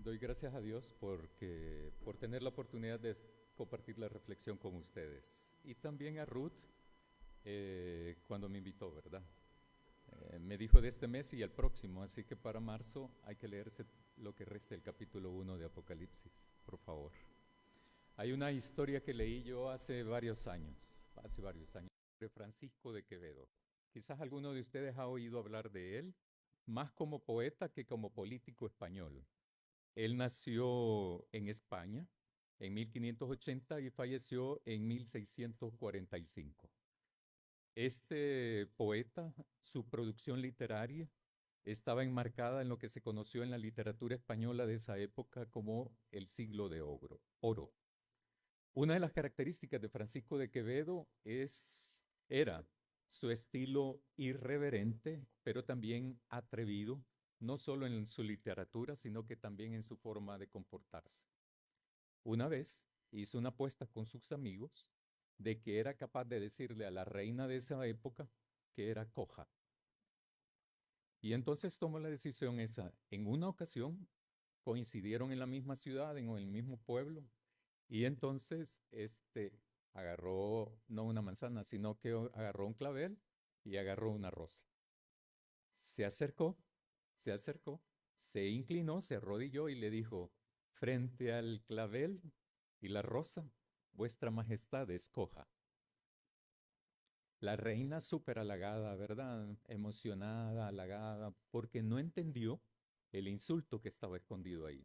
Doy gracias a Dios por tener la oportunidad de compartir la reflexión con ustedes. Y también a Ruth cuando me invitó, ¿verdad? Me dijo de este mes y el próximo, así que para marzo hay que leerse lo que resta del capítulo 1 de Apocalipsis, por favor. Hay una historia que leí yo hace varios años, de Francisco de Quevedo. Quizás alguno de ustedes ha oído hablar de él, más como poeta que como político español. Él nació en España en 1580 y falleció en 1645. Este poeta, su producción literaria estaba enmarcada en lo que se conoció en la literatura española de esa época como el siglo de oro. Una de las características de Francisco de Quevedo era su estilo irreverente, pero también atrevido, no solo en su literatura, sino que también en su forma de comportarse. Una vez hizo una apuesta con sus amigos de que era capaz de decirle a la reina de esa época que era coja. Y entonces tomó la decisión esa. En una ocasión coincidieron en la misma ciudad, en el mismo pueblo, y entonces agarró no una manzana, sino que agarró un clavel y agarró una rosa. Se acercó, se acercó, se inclinó, se arrodilló y le dijo, frente al clavel y la rosa, vuestra majestad escoja. La reina súper halagada, ¿verdad? Emocionada, halagada, porque no entendió el insulto que estaba escondido ahí.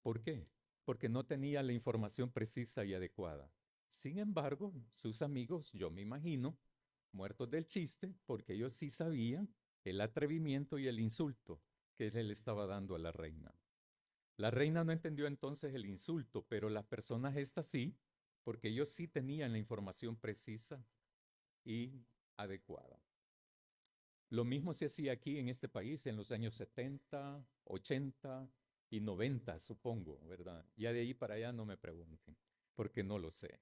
¿Por qué? Porque no tenía la información precisa y adecuada. Sin embargo, sus amigos, yo me imagino, muertos del chiste, porque ellos sí sabían el atrevimiento y el insulto que él le estaba dando a la reina. La reina no entendió entonces el insulto, pero las personas estas sí, porque ellos sí tenían la información precisa y adecuada. Lo mismo se hacía aquí en este país en los años 70, 80 y 90, supongo, ¿verdad? Ya de ahí para allá no me pregunten, porque no lo sé.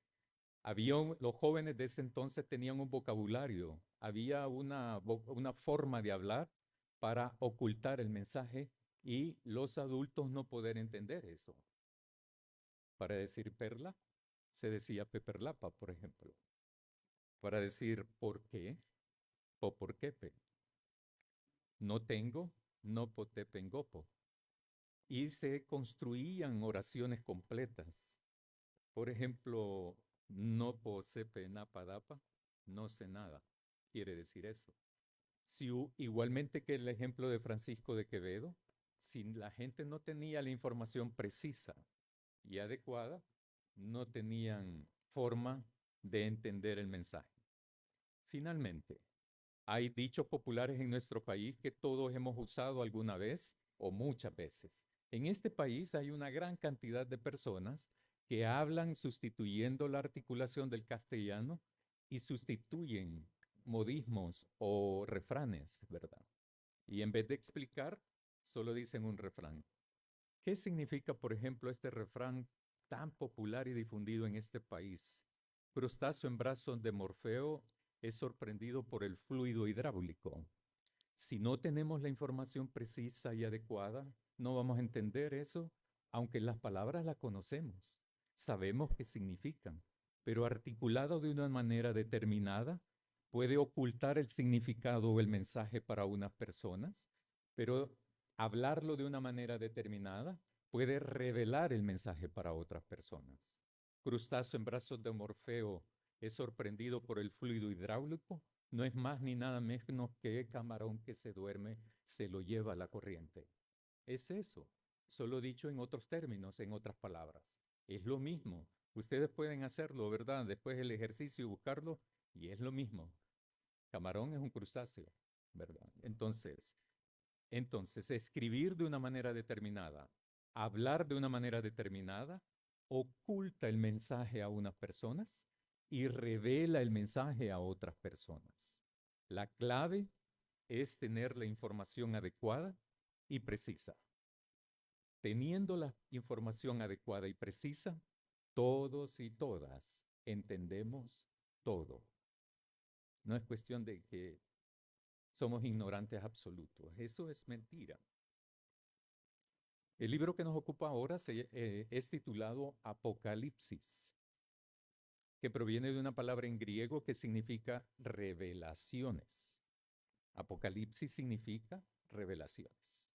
Los jóvenes de ese entonces tenían un vocabulario, había una forma de hablar para ocultar el mensaje y los adultos no poder entender eso. Para decir perla, se decía peperlapa, por ejemplo. Para decir por qué, poporquepe. No tengo, no potepengopo. Y se construían oraciones completas. Por ejemplo, no posepe napadapa, no sé nada. Quiere decir eso. Si, igualmente que el ejemplo de Francisco de Quevedo, si la gente no tenía la información precisa y adecuada, no tenían forma de entender el mensaje. Finalmente, hay dichos populares en nuestro país que todos hemos usado alguna vez o muchas veces. En este país hay una gran cantidad de personas que hablan sustituyendo la articulación del castellano y sustituyen modismos o refranes, ¿verdad? Y en vez de explicar, solo dicen un refrán. ¿Qué significa, por ejemplo, este refrán tan popular y difundido en este país? Crustáceo en brazos de Morfeo es sorprendido por el fluido hidráulico. Si no tenemos la información precisa y adecuada, no vamos a entender eso, aunque las palabras las conocemos, sabemos qué significan, pero articulado de una manera determinada, puede ocultar el significado o el mensaje para unas personas, pero hablarlo de una manera determinada puede revelar el mensaje para otras personas. Crustáceo en brazos de Morfeo es sorprendido por el fluido hidráulico, no es más ni nada menos que camarón que se duerme, se lo lleva la corriente. Es eso, solo dicho en otros términos, en otras palabras. Es lo mismo. Ustedes pueden hacerlo, ¿verdad? Después el ejercicio y buscarlo, y es lo mismo. Camarón es un crustáceo, ¿verdad? Entonces, escribir de una manera determinada, hablar de una manera determinada, oculta el mensaje a unas personas y revela el mensaje a otras personas. La clave es tener la información adecuada y precisa. Teniendo la información adecuada y precisa, todos y todas entendemos todo. No es cuestión de que somos ignorantes absolutos. Eso es mentira. El libro que nos ocupa ahora es titulado Apocalipsis, que proviene de una palabra en griego que significa revelaciones. Apocalipsis significa revelaciones.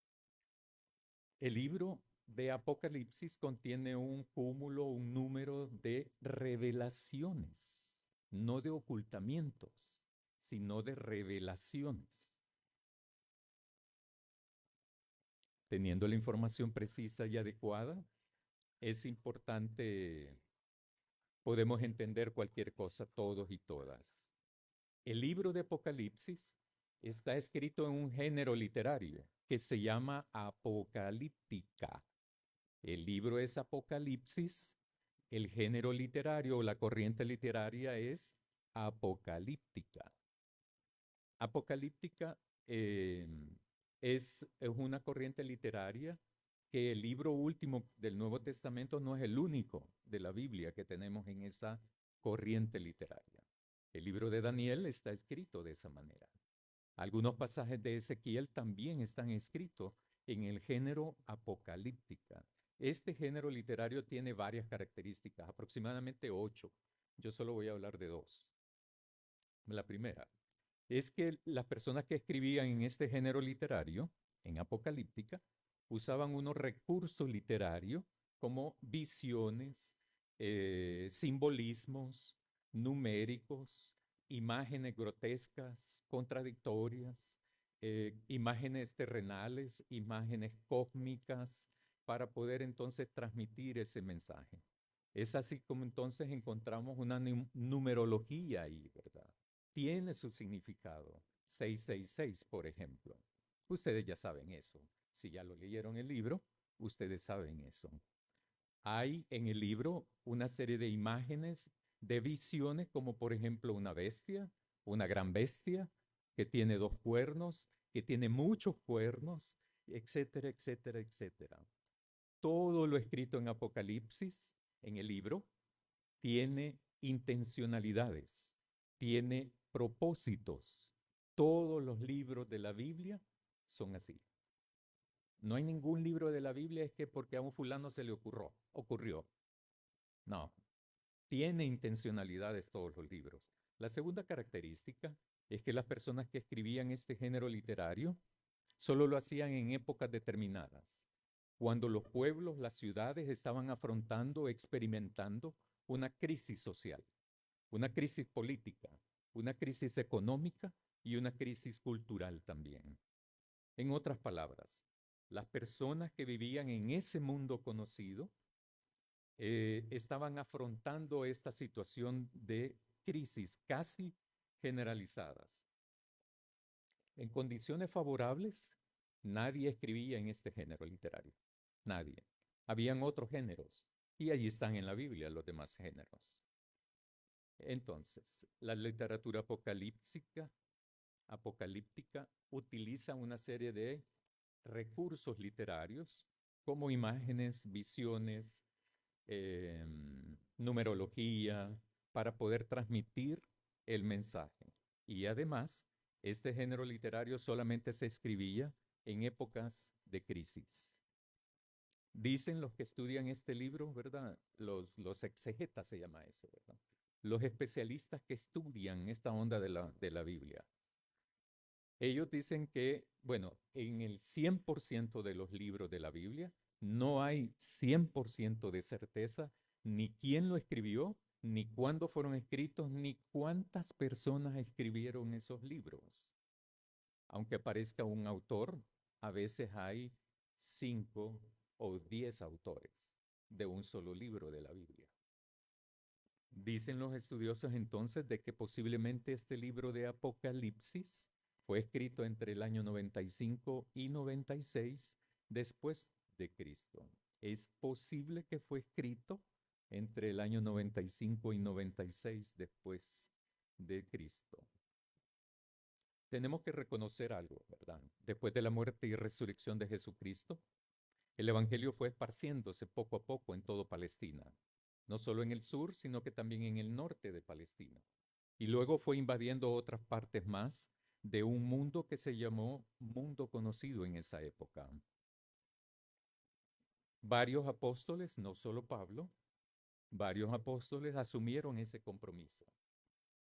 El libro de Apocalipsis contiene un cúmulo, un número de revelaciones, no de ocultamientos, sino de revelaciones. Teniendo la información precisa y adecuada, es importante, podemos entender cualquier cosa, todos y todas. El libro de Apocalipsis está escrito en un género literario que se llama apocalíptica. El libro es Apocalipsis, el género literario o la corriente literaria es apocalíptica. Apocalíptica eh, es una corriente literaria que el libro último del Nuevo Testamento no es el único de la Biblia que tenemos en esa corriente literaria. El libro de Daniel está escrito de esa manera. Algunos pasajes de Ezequiel también están escritos en el género apocalíptica. Este género literario tiene varias características, aproximadamente 8. Yo solo voy a hablar de 2. La primera es que las personas que escribían en este género literario, en apocalíptica, usaban unos recursos literarios como visiones, simbolismos numéricos, imágenes grotescas, contradictorias, imágenes terrenales, imágenes cósmicas, para poder entonces transmitir ese mensaje. Es así como entonces encontramos una numerología ahí, ¿verdad? Tiene su significado. 666, por ejemplo. Ustedes ya saben eso. Si ya lo leyeron el libro, ustedes saben eso. Hay en el libro una serie de imágenes, de visiones, como por ejemplo una bestia, una gran bestia, que tiene 2 cuernos, que tiene muchos cuernos, etcétera, etcétera, etcétera. Todo lo escrito en Apocalipsis, en el libro, tiene intencionalidades, tiene propósitos. Todos los libros de la Biblia son así. No hay ningún libro de la Biblia es que porque a un fulano se le ocurrió. No, tiene intencionalidades todos los libros. La segunda característica es que las personas que escribían este género literario solo lo hacían en épocas determinadas, cuando los pueblos, las ciudades estaban afrontando, experimentando una crisis social, una crisis política, una crisis económica y una crisis cultural también. En otras palabras, las personas que vivían en ese mundo conocido estaban afrontando esta situación de crisis casi generalizadas. En condiciones favorables, nadie escribía en este género literario. Nadie. Habían otros géneros y allí están en la Biblia los demás géneros. Entonces, la literatura apocalíptica utiliza una serie de recursos literarios como imágenes, visiones, numerología, para poder transmitir el mensaje. Y además, este género literario solamente se escribía en épocas de crisis. Dicen los que estudian este libro, ¿verdad? Los exegetas se llama eso, ¿verdad? Los especialistas que estudian esta onda de la Biblia. Ellos dicen que, bueno, en el 100% de los libros de la Biblia no hay 100% de certeza ni quién lo escribió, ni cuándo fueron escritos, ni cuántas personas escribieron esos libros. Aunque aparezca un autor, a veces hay 5 o 10 autores de un solo libro de la Biblia. Dicen los estudiosos entonces de que posiblemente este libro de Apocalipsis fue escrito entre el año 95 y 96 después de Cristo. Es posible que fue escrito entre el año 95 y 96 después de Cristo. Tenemos que reconocer algo, ¿verdad? Después de la muerte y resurrección de Jesucristo, el Evangelio fue esparciéndose poco a poco en todo Palestina, no solo en el sur, sino que también en el norte de Palestina. Y luego fue invadiendo otras partes más de un mundo que se llamó mundo conocido en esa época. Varios apóstoles, no solo Pablo, varios apóstoles asumieron ese compromiso.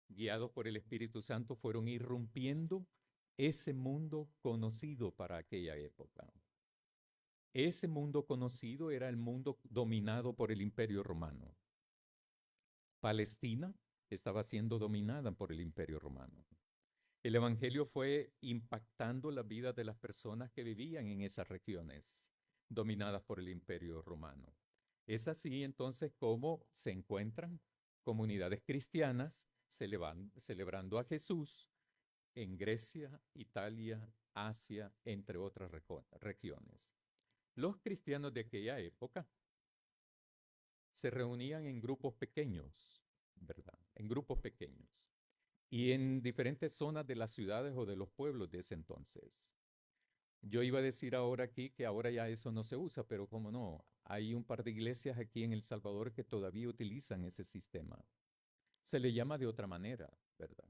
Guiados por el Espíritu Santo, fueron irrumpiendo ese mundo conocido para aquella época. Ese mundo conocido era el mundo dominado por el Imperio Romano. Palestina estaba siendo dominada por el Imperio Romano. El Evangelio fue impactando la vida de las personas que vivían en esas regiones dominadas por el Imperio Romano. Es así entonces como se encuentran comunidades cristianas celebrando a Jesús en Grecia, Italia, Asia, entre otras regiones. Los cristianos de aquella época se reunían en grupos pequeños, ¿verdad? En grupos pequeños. Y en diferentes zonas de las ciudades o de los pueblos de ese entonces. Yo iba a decir ahora aquí que ahora ya eso no se usa, pero como no, hay un par de iglesias aquí en El Salvador que todavía utilizan ese sistema. Se le llama de otra manera, ¿verdad?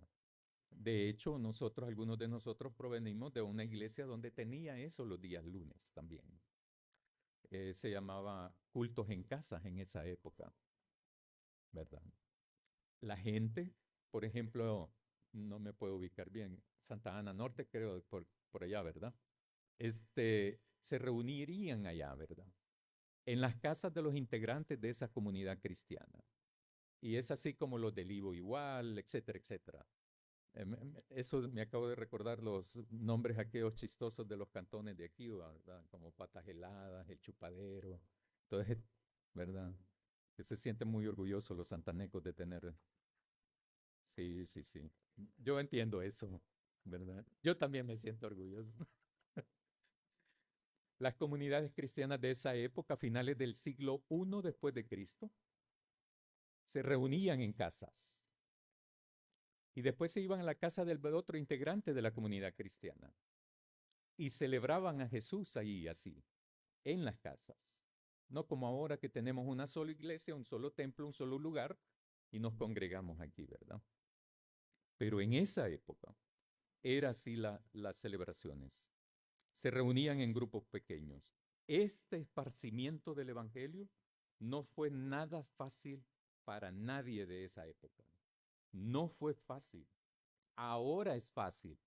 De hecho, nosotros, algunos de nosotros provenimos de una iglesia donde tenía eso los días lunes también. Se llamaba cultos en casas en esa época, ¿verdad? La gente, por ejemplo, no me puedo ubicar bien, Santa Ana Norte, creo, por allá, ¿verdad? Se reunirían allá, ¿verdad? En las casas de los integrantes de esa comunidad cristiana. Y es así como los del Ivo igual, etcétera, etcétera. Eso me acabo de recordar los nombres aquellos chistosos de los cantones de aquí, ¿verdad? Como Patas Heladas, El Chupadero, entonces, ¿verdad? Que se sienten muy orgullosos los santanecos de tener. Sí, sí, sí. Yo entiendo eso, ¿verdad? Yo también me siento orgulloso. Las comunidades cristianas de esa época, finales del siglo I después de Cristo, se reunían en casas y después se iban a la casa del otro integrante de la comunidad cristiana y celebraban a Jesús ahí así, en las casas. No como ahora que tenemos una sola iglesia, un solo templo, un solo lugar y nos congregamos aquí, ¿verdad? Pero en esa época era así las celebraciones. Se reunían en grupos pequeños. Este esparcimiento del Evangelio no fue nada fácil para nadie de esa época. No fue fácil. Ahora es fácil,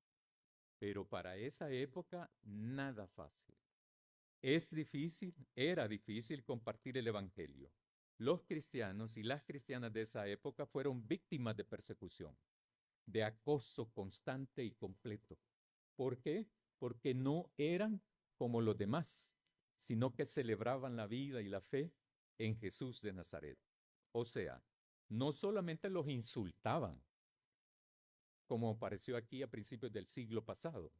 pero para esa época nada fácil. Es difícil, era difícil compartir el Evangelio. Los cristianos y las cristianas de esa época fueron víctimas de persecución, de acoso constante y completo. ¿Por qué? Porque no eran como los demás, sino que celebraban la vida y la fe en Jesús de Nazaret. O sea, no solamente los insultaban, como apareció aquí a principios del siglo pasado.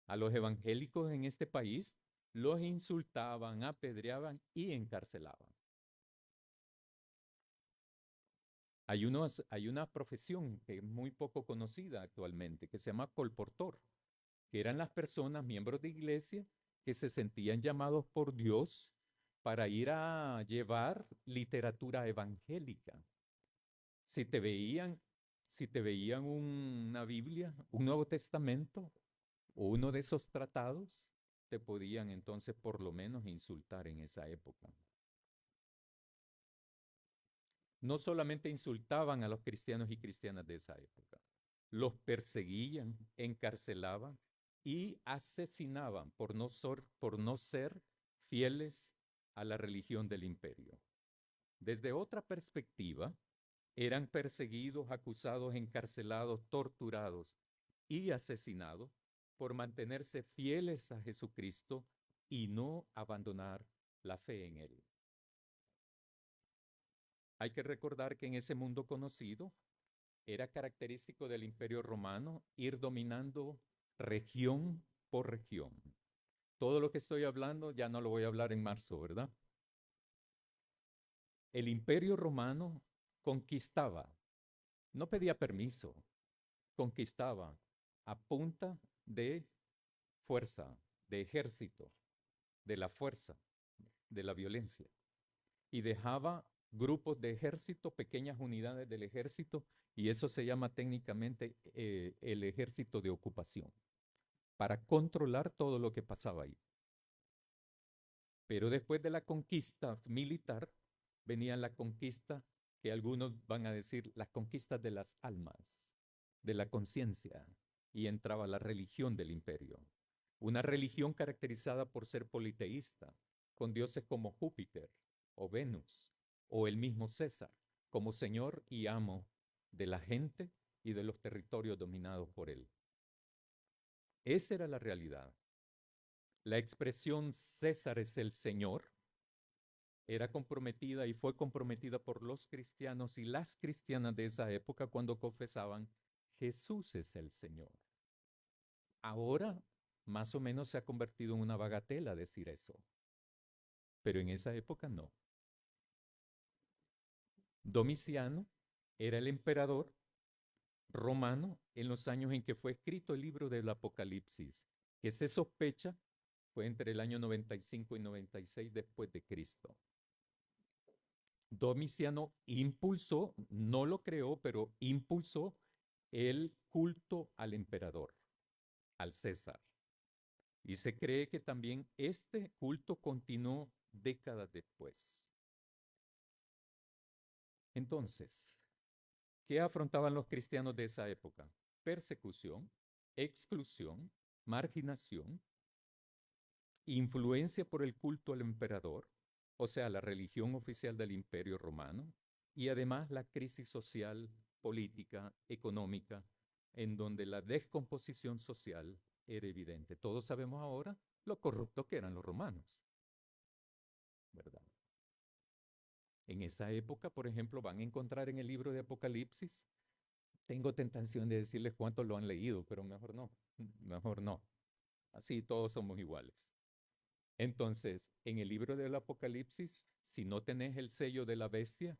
A los evangélicos en este país los insultaban, apedreaban y encarcelaban. Hay una profesión que es muy poco conocida actualmente, que se llama colportor, que eran las personas, miembros de iglesia, que se sentían llamados por Dios para ir a llevar literatura evangélica. Si te veían, si te veían una Biblia, un Nuevo Testamento o uno de esos tratados, te podían entonces por lo menos insultar en esa época. No solamente insultaban a los cristianos y cristianas de esa época, los perseguían, encarcelaban y asesinaban por no ser fieles a la religión del imperio. Desde otra perspectiva, eran perseguidos, acusados, encarcelados, torturados y asesinados por mantenerse fieles a Jesucristo y no abandonar la fe en Él. Hay que recordar que en ese mundo conocido era característico del Imperio Romano ir dominando región por región. Todo lo que estoy hablando ya no lo voy a hablar en marzo, ¿verdad? El Imperio Romano conquistaba, no pedía permiso, conquistaba a punta de fuerza, de ejército, de la fuerza, de la violencia, y dejaba grupos de ejército, pequeñas unidades del ejército, y eso se llama técnicamente el ejército de ocupación, para controlar todo lo que pasaba ahí. Pero después de la conquista militar venía la conquista que algunos van a decir las conquistas de las almas, de la conciencia, y entraba la religión del imperio. Una religión caracterizada por ser politeísta, con dioses como Júpiter o Venus o el mismo César, como señor y amo de la gente y de los territorios dominados por él. Esa era la realidad. La expresión César es el Señor era comprometida y fue comprometida por los cristianos y las cristianas de esa época cuando confesaban Jesús es el Señor. Ahora más o menos se ha convertido en una bagatela decir eso, pero en esa época no. Domiciano era el emperador romano en los años en que fue escrito el libro del Apocalipsis, que se sospecha fue entre el año 95 y 96 después de Cristo. Domiciano impulsó, no lo creó, pero impulsó el culto al emperador, al César. Y se cree que también este culto continuó décadas después. Entonces, ¿qué afrontaban los cristianos de esa época? Persecución, exclusión, marginación, influencia por el culto al emperador, o sea, la religión oficial del Imperio Romano, y además la crisis social, política, económica, en donde la descomposición social era evidente. Todos sabemos ahora lo corruptos que eran los romanos, ¿verdad? En esa época, por ejemplo, van a encontrar en el libro de Apocalipsis, tengo tentación de decirles cuántos lo han leído, pero mejor no. Así todos somos iguales. Entonces, en el libro del Apocalipsis, si no tenés el sello de la bestia,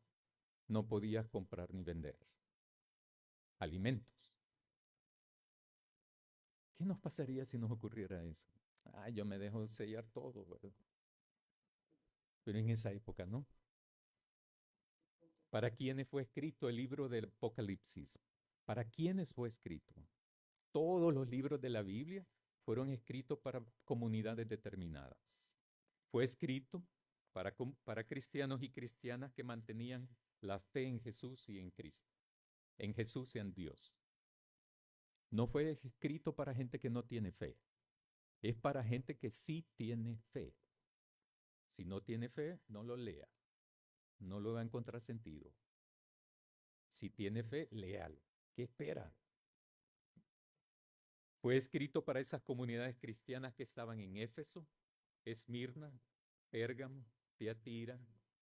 no podías comprar ni vender alimentos. ¿Qué nos pasaría si nos ocurriera eso? Ah, yo me dejo sellar todo, ¿verdad? Pero en esa época no. ¿Para quiénes fue escrito el libro del Apocalipsis? ¿Para quiénes fue escrito? Todos los libros de la Biblia fueron escritos para comunidades determinadas. Fue escrito para cristianos y cristianas que mantenían la fe en Jesús y en Cristo, en Jesús y en Dios. No fue escrito para gente que no tiene fe, es para gente que sí tiene fe. Si no tiene fe, no lo lea, no lo va a encontrar sentido. Si tiene fe, léalo. ¿Qué espera? Fue escrito para esas comunidades cristianas que estaban en Éfeso, Esmirna, Pérgamo, Tiatira,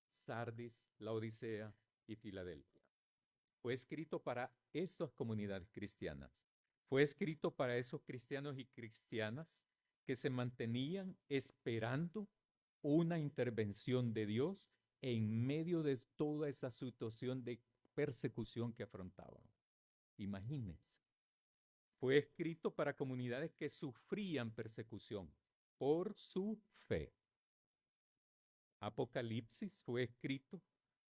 Sardis, Laodicea y Filadelfia. Fue escrito para esas comunidades cristianas. Fue escrito para esos cristianos y cristianas que se mantenían esperando una intervención de Dios en medio de toda esa situación de persecución que afrontaban. Imagínense. Fue escrito para comunidades que sufrían persecución por su fe. Apocalipsis fue escrito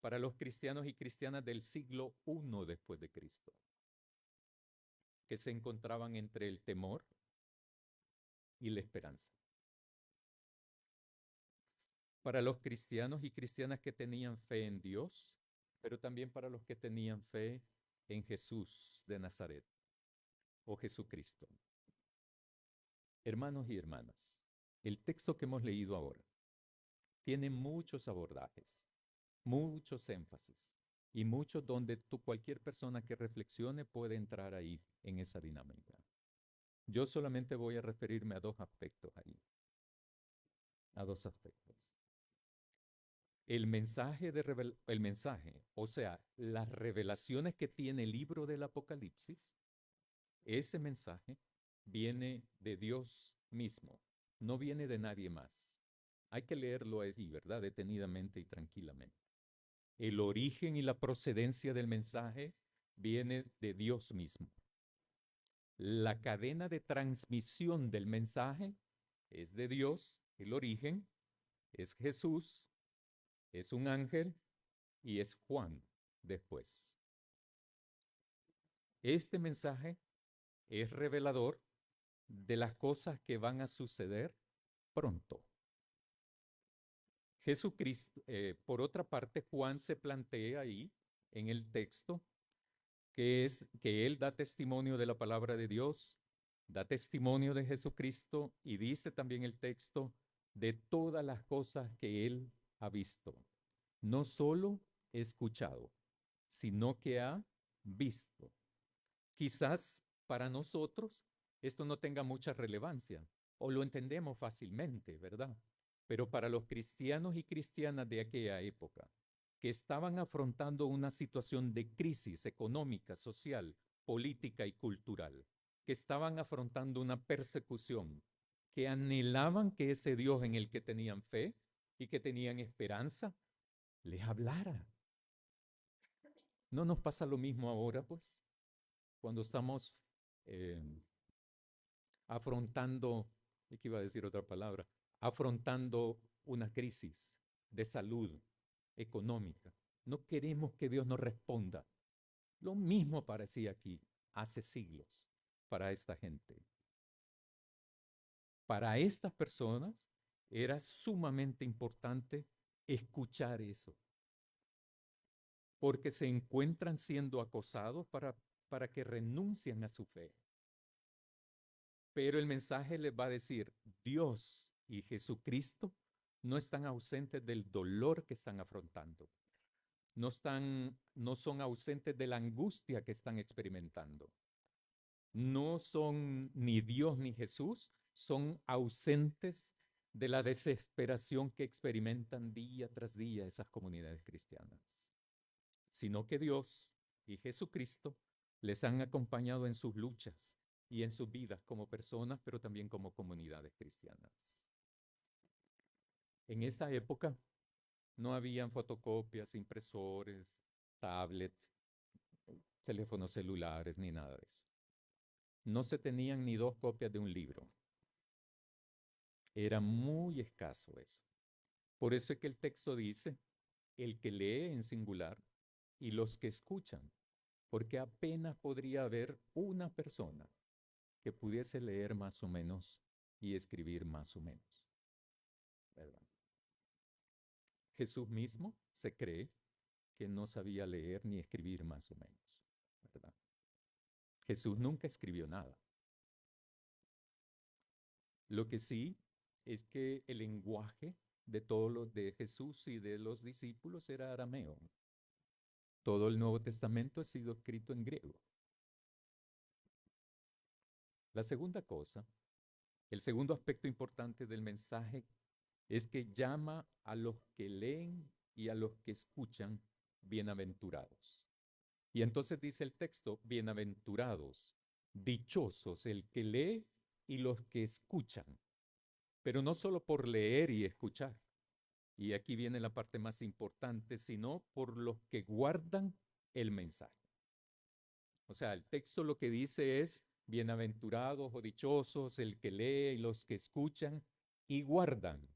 para los cristianos y cristianas del siglo I después de Cristo, que se encontraban entre el temor y la esperanza. Para los cristianos y cristianas que tenían fe en Dios, pero también para los que tenían fe en Jesús de Nazaret o Jesucristo. Hermanos y hermanas, el texto que hemos leído ahora tiene muchos abordajes, muchos énfasis y muchos donde cualquier persona que reflexione puede entrar ahí en esa dinámica. Yo solamente voy a referirme a dos aspectos ahí, a dos aspectos. El mensaje, o sea, las revelaciones que tiene el libro del Apocalipsis, ese mensaje viene de Dios mismo, no viene de nadie más. Hay que leerlo ahí, ¿verdad? Detenidamente y tranquilamente. El origen y la procedencia del mensaje viene de Dios mismo. La cadena de transmisión del mensaje es de Dios, el origen, es Jesús, es un ángel y es Juan después. Este mensaje es revelador de las cosas que van a suceder pronto. Jesucristo, por otra parte, Juan se plantea ahí en el texto que es que él da testimonio de la palabra de Dios, da testimonio de Jesucristo y dice también el texto de todas las cosas que él ha visto. No solo escuchado, sino que ha visto. Quizás para nosotros esto no tenga mucha relevancia o lo entendemos fácilmente, ¿verdad? Pero para los cristianos y cristianas de aquella época, que estaban afrontando una situación de crisis económica, social, política y cultural, que estaban afrontando una persecución, que anhelaban que ese Dios en el que tenían fe y que tenían esperanza, les hablara. ¿No nos pasa lo mismo ahora, pues? Cuando estamos eh, afrontando, ¿qué iba a decir otra palabra? Afrontando una crisis de salud económica. No queremos que Dios nos responda. Lo mismo parecía aquí hace siglos para esta gente. Para estas personas era sumamente importante escuchar eso, porque se encuentran siendo acosados para que renuncien a su fe. Pero el mensaje les va a decir, Dios y Jesucristo no están ausentes del dolor que están afrontando. No son ausentes de la angustia que están experimentando. No son ni Dios ni Jesús, son ausentes de la desesperación que experimentan día tras día esas comunidades cristianas, sino que Dios y Jesucristo les han acompañado en sus luchas y en sus vidas como personas, pero también como comunidades cristianas. En esa época no habían fotocopias, impresores, tablet, teléfonos celulares, ni nada de eso. No se tenían ni dos copias de un libro. Era muy escaso eso. Por eso es que el texto dice, el que lee en singular y los que escuchan, porque apenas podría haber una persona que pudiese leer más o menos y escribir más o menos, ¿verdad? Jesús mismo se cree que no sabía leer ni escribir más o menos, ¿verdad? Jesús nunca escribió nada. Lo que sí es que el lenguaje de todos los de Jesús y de los discípulos era arameo. Todo el Nuevo Testamento ha sido escrito en griego. La segunda cosa, el segundo aspecto importante del mensaje es que llama a los que leen y a los que escuchan bienaventurados. Y entonces dice el texto, bienaventurados, dichosos el que lee y los que escuchan, pero no solo por leer y escuchar, y aquí viene la parte más importante, sino por los que guardan el mensaje. O sea, el texto lo que dice es, bienaventurados o dichosos el que lee y los que escuchan y guardan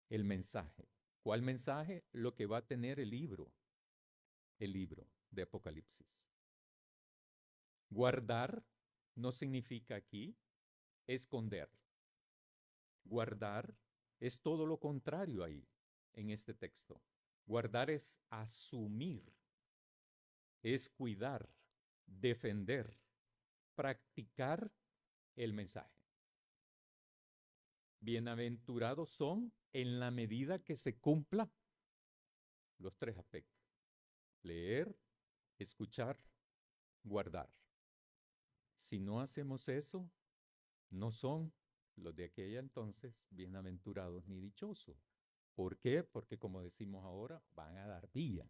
el mensaje. ¿Cuál mensaje? Lo que va a tener el libro de Apocalipsis. Guardar no significa aquí esconder. Guardar es todo lo contrario ahí, en este texto. Guardar es asumir, es cuidar, defender, practicar el mensaje. Bienaventurados son en la medida que se cumpla los tres aspectos. Leer, escuchar, guardar. Si no hacemos eso, no son los de aquella entonces bienaventurados ni dichosos. ¿Por qué? Porque como decimos ahora, van a dar vía.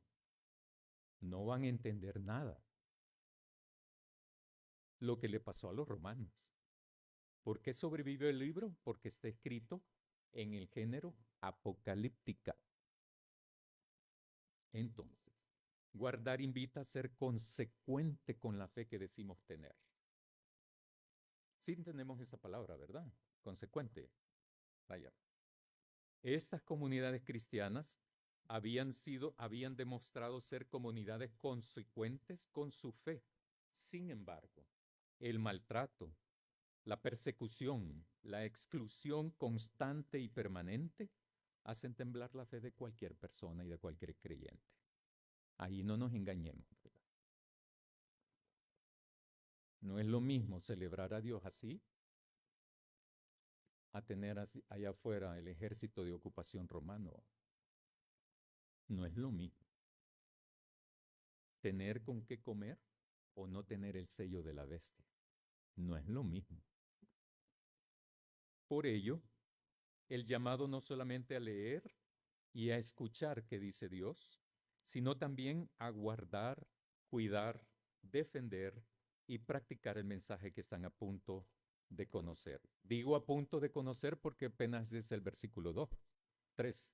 No van a entender nada. Lo que le pasó a los romanos. ¿Por qué sobrevive el libro? Porque está escrito en el género apocalíptica. Entonces, guardar invita a ser consecuente con la fe que decimos tener. Sí entendemos esa palabra, ¿verdad? Consecuente. Vaya. Estas comunidades cristianas habían demostrado ser comunidades consecuentes con su fe. Sin embargo, el maltrato, la persecución, la exclusión constante y permanente hacen temblar la fe de cualquier persona y de cualquier creyente. Ahí no nos engañemos, ¿verdad? No es lo mismo celebrar a Dios así a tener allá afuera el ejército de ocupación romano. No es lo mismo tener con qué comer o no tener el sello de la bestia. No es lo mismo. Por ello, el llamado no solamente a leer y a escuchar qué dice Dios, sino también a guardar, cuidar, defender y practicar el mensaje que están a punto de conocer. Digo a punto de conocer porque apenas es el versículo 2, 3.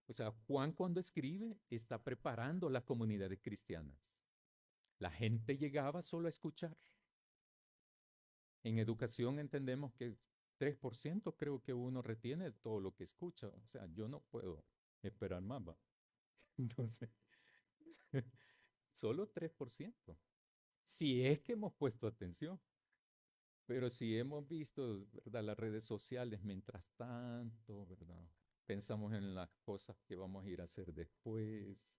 O sea, Juan cuando escribe está preparando las comunidades cristianas. La gente llegaba solo a escuchar. En educación entendemos que 3% creo que uno retiene de todo lo que escucha. O sea, yo no puedo esperar más, ¿va? Entonces, solo 3%. Si es que hemos puesto atención. Pero si hemos visto, ¿verdad? Las redes sociales mientras tanto, ¿verdad? Pensamos en las cosas que vamos a ir a hacer después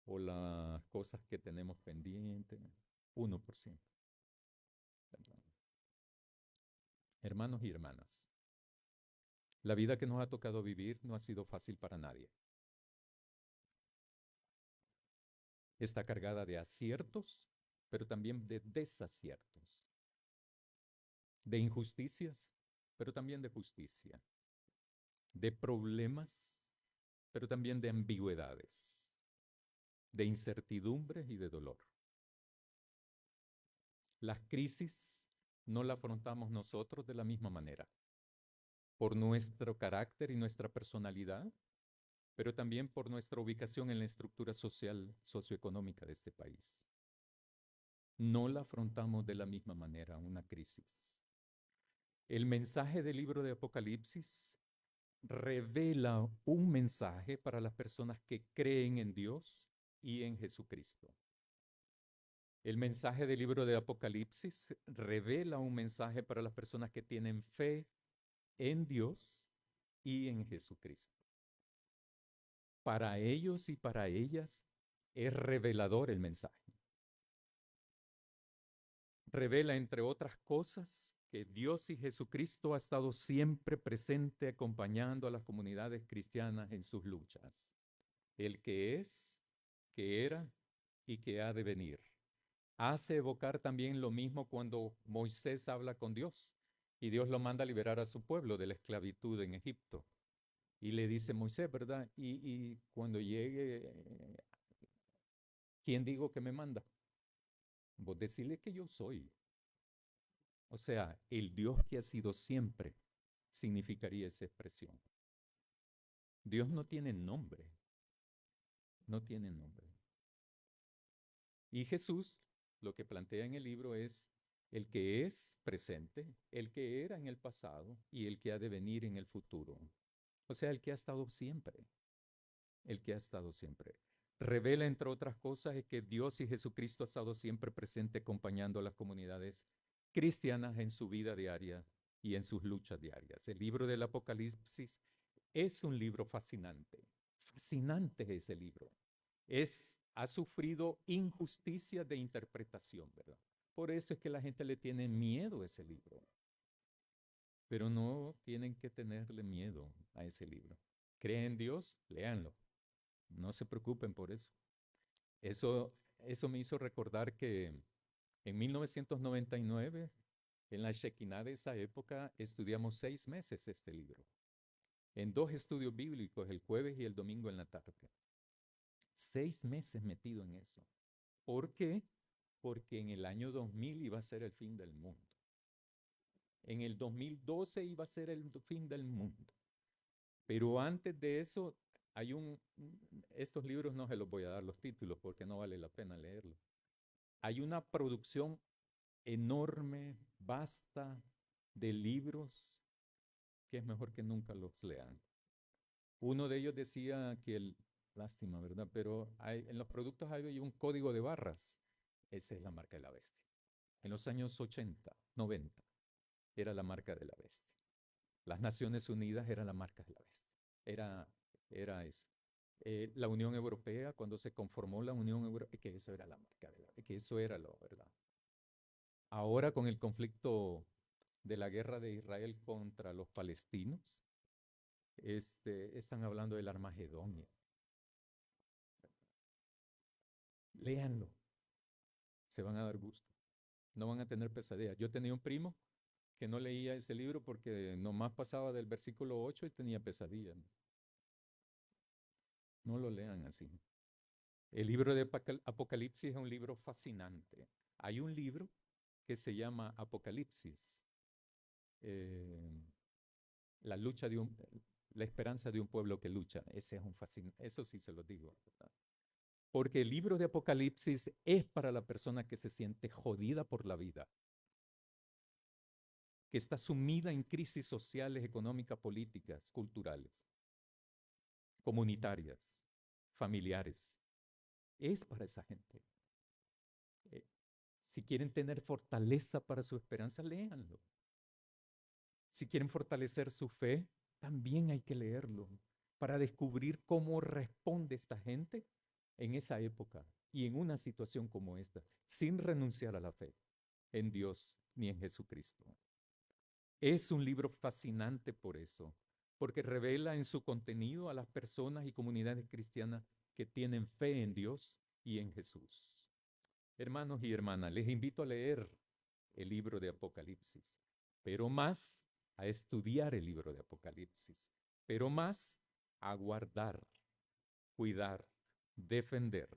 o las cosas que tenemos pendientes. 1%, ¿verdad? Hermanos y hermanas, la vida que nos ha tocado vivir no ha sido fácil para nadie. Está cargada de aciertos, pero también de desaciertos, de injusticias, pero también de justicia, de problemas, pero también de ambigüedades, de incertidumbres y de dolor. Las crisis no las afrontamos nosotros de la misma manera, por nuestro carácter y nuestra personalidad, pero también por nuestra ubicación en la estructura social, socioeconómica de este país. No la afrontamos de la misma manera, una crisis. El mensaje del libro de Apocalipsis revela un mensaje para las personas que creen en Dios y en Jesucristo. El mensaje del libro de Apocalipsis revela un mensaje para las personas que tienen fe en Dios y en Jesucristo. Para ellos y para ellas es revelador el mensaje. Revela, entre otras cosas, que Dios y Jesucristo ha estado siempre presente acompañando a las comunidades cristianas en sus luchas. El que es, que era y que ha de venir. Hace evocar también lo mismo cuando Moisés habla con Dios y Dios lo manda a liberar a su pueblo de la esclavitud en Egipto. Y le dice Moisés, ¿verdad? Y cuando llegue, ¿quién digo que me manda? Vos decirle que yo soy. O sea, el Dios que ha sido siempre significaría esa expresión. Dios no tiene nombre, no tiene nombre. Y Jesús lo que plantea en el libro es el que es presente, el que era en el pasado y el que ha de venir en el futuro. O sea, el que ha estado siempre, el que ha estado siempre. Revela, entre otras cosas, es que Dios y Jesucristo ha estado siempre presente acompañando a las comunidades cristianas en su vida diaria y en sus luchas diarias. El libro del Apocalipsis es un libro fascinante. Fascinante es ese libro. Ha sufrido injusticia de interpretación, ¿verdad? Por eso es que la gente le tiene miedo a ese libro. Pero no tienen que tenerle miedo a ese libro. ¿Creen en Dios? Léanlo. No se preocupen por eso. Eso me hizo recordar que en 1999, en la Shekinah de esa época, estudiamos 6 meses este libro, en 2 estudios bíblicos, el jueves y el domingo en la tarde. 6 meses metido en eso. ¿Por qué? Porque en el año 2000 iba a ser el fin del mundo. En el 2012 iba a ser el fin del mundo. Pero antes de eso, estos libros no se los voy a dar los títulos porque no vale la pena leerlos. Hay una producción enorme, vasta, de libros que es mejor que nunca los lean. Uno de ellos decía lástima, ¿verdad? Pero en los productos hay un código de barras. Esa es la marca de la bestia. En los años 80, 90, era la marca de la bestia. Las Naciones Unidas eran la marca de la bestia. Era, era eso. La Unión Europea, cuando se conformó la Unión Europea, que eso era la marca de la, que eso era lo, ¿verdad? Ahora con el conflicto de la guerra de Israel contra los palestinos, están hablando del Armagedón. Léanlo, se van a dar gusto, no van a tener pesadillas. Yo tenía un primo que no leía ese libro porque nomás pasaba del versículo 8 y tenía pesadillas. No lo lean así. El libro de Apocalipsis es un libro fascinante. Hay un libro que se llama Apocalipsis, eh, la lucha de un, la esperanza de un pueblo que lucha. Ese es un eso sí se lo digo, ¿verdad? Porque el libro de Apocalipsis es para la persona que se siente jodida por la vida, que está sumida en crisis sociales, económicas, políticas, culturales, comunitarias, familiares. Es para esa gente. Eh, si quieren tener fortaleza para su esperanza, léanlo. Si quieren fortalecer su fe, también hay que leerlo para descubrir cómo responde esta gente en esa época y en una situación como esta, sin renunciar a la fe en Dios ni en Jesucristo. Es un libro fascinante por eso, porque revela en su contenido a las personas y comunidades cristianas que tienen fe en Dios y en Jesús. Hermanos y hermanas, les invito a leer el libro de Apocalipsis, pero más a estudiar el libro de Apocalipsis, pero más a guardar, cuidar, defender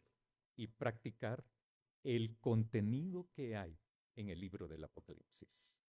y practicar el contenido que hay en el libro del Apocalipsis.